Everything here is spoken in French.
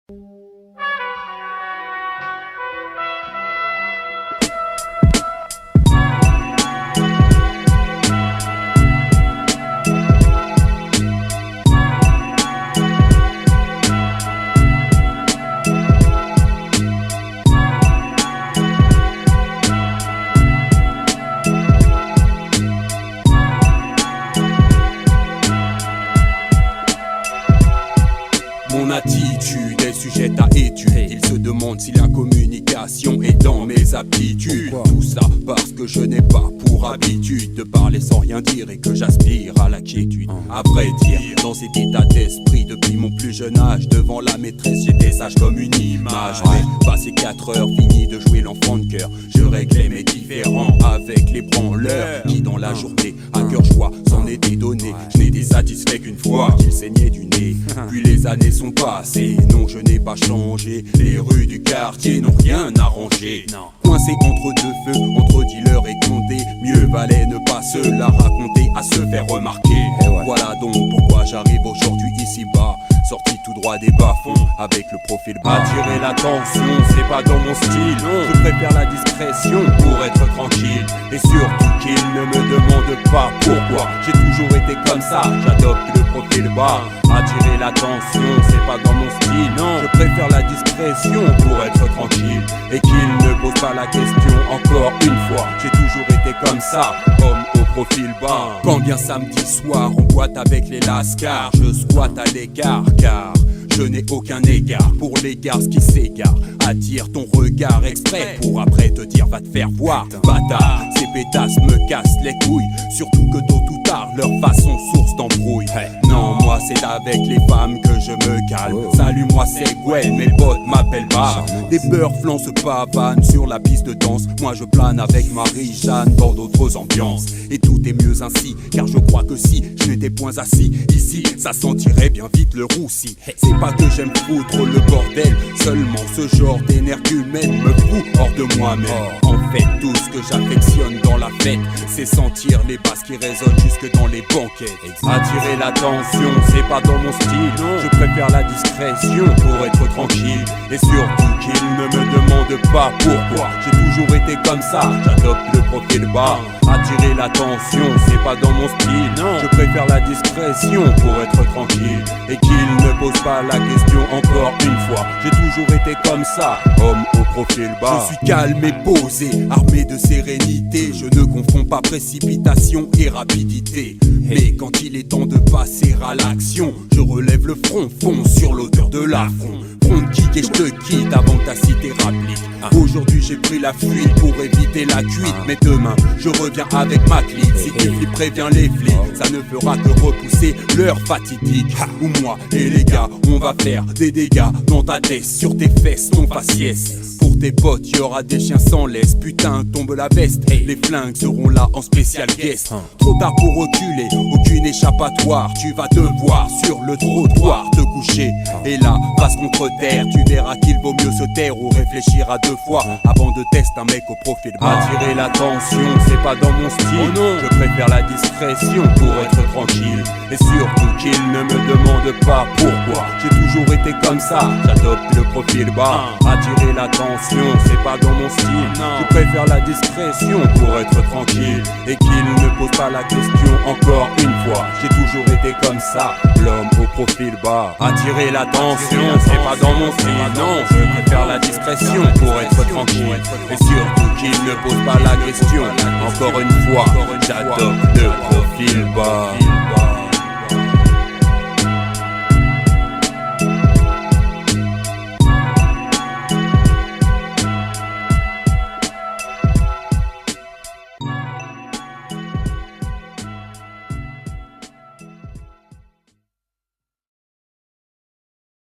Mon attitude est sujette à étude. Il se demande si la communication est dans mes aptitudes. Tout ça parce que je n'ai pas pour habitude de parler sans rien dire et que j'aspire à la quiétude. À vrai dire, dans cet état d'esprit depuis mon plus jeune âge, devant la maîtresse j'étais sage comme une image. Mais passé 4 heures, fini de jouer l'enfant de cœur, je réglais mes différends avec les branleurs qui dans la journée à cœur joie s'en étaient donnés. Je n'étais satisfait qu'une fois qu'il saignait du nez. Puis les années sont passées, non je n'ai pas changé. Les rues du quartier n'ont rien arrangé. Coincé entre deux feux, entre dealers et condés, mieux valait ne pas se la raconter à se faire remarquer. Voilà donc pourquoi j'arrive aujourd'hui ici-bas, sorti tout droit des bas-fonds avec le profil bas. Attirer l'attention, c'est pas dans mon style. Je préfère la discrétion pour être tranquille. Et surtout qu'il ne me demande pas pourquoi. J'ai toujours été comme ça, j'adopte le profil bas. Attirer l'attention, c'est pas dans mon style. Non, je préfère la discrétion pour être tranquille. Et qu'il ne pose pas la question encore une fois. J'ai toujours été comme ça, homme au profil bas. Quand vient samedi soir, on boite avec les lascars. Je squatte à l'écart car je n'ai aucun égard pour les garces qui s'égarent. Attire ton regard exprès pour après te dire va te faire voir. Bâtard, ces pétasses me cassent les couilles. Surtout que tôt ou tard leur façon source d'embrouille. Non, moi c'est avec les femmes que je me calme. Salut, moi c'est Gwen, mes potes m'appellent Bar. Des beurres flancs se pavanent sur la piste de danse. Moi je plane avec Marie-Jeanne dans d'autres ambiances. Et tout est mieux ainsi, car je crois que si je n'étais point assis ici, ça sentirait bien vite le roussi. C'est pas que j'aime foutre le bordel, seulement ce genre d'énergumène me fout hors de moi-même. En fait, tout ce que j'affectionne dans la fête, c'est sentir les basses qui résonnent jusque dans les banquets. Attirer l'attention, c'est pas dans mon style. Je préfère la discrétion pour être tranquille. Et surtout qu'il ne me demande pas pourquoi. J'ai toujours été comme ça, j'adopte le profil bas. Attirer l'attention, c'est pas dans mon style. Je préfère la discrétion pour être tranquille. Et qu'il ne pose pas la question encore une fois. J'ai toujours été comme ça, homme au profil bas. Je suis calme et posé, armé de sérénité. Je ne confonds pas précipitation et rapidité. Mais quand il est temps de passer à l'action, je relève le front, fonce sur l'auteur de l'affront. Front de kick et je te quitte avant que ta cité rapplique. Aujourd'hui j'ai pris la fuite pour éviter la cuite. Mais demain je reviens avec ma clique. Si tu flippes, préviens les flics. Ça ne fera que repousser leur fatidique. Ou moi et les gars, on va faire des dégâts dans ta tête, sur tes fesses, ton faciès. Pour tes potes, y'aura des chiens sans laisse. Putain, tombe la veste. Les flingues seront là en spécial guest. Trop tard pour reculer, aucune échappatoire. Tu vas devoir sur le trottoir te coucher. Et là, face contre terre, tu verras qu'il vaut mieux se taire ou réfléchir à 2 fois avant de tester un mec au profil bas. Attirer l'attention, c'est pas dans mon style. Je préfère la discrétion pour être tranquille. Et surtout qu'il ne me demande pas pourquoi. J'ai toujours été comme ça, j'adopte le profil bas. Attirer l'attention, c'est pas dans mon style. Je préfère la discrétion pour être tranquille. Et qu'il ne pose pas la question encore une fois. J'ai toujours été comme ça, l'homme au profil bas. Attirer l'attention, c'est pas dans mon style. Non, je préfère la discrétion pour être tranquille. Et surtout qu'il ne pose pas la question encore une fois. J'adopte le profil bas.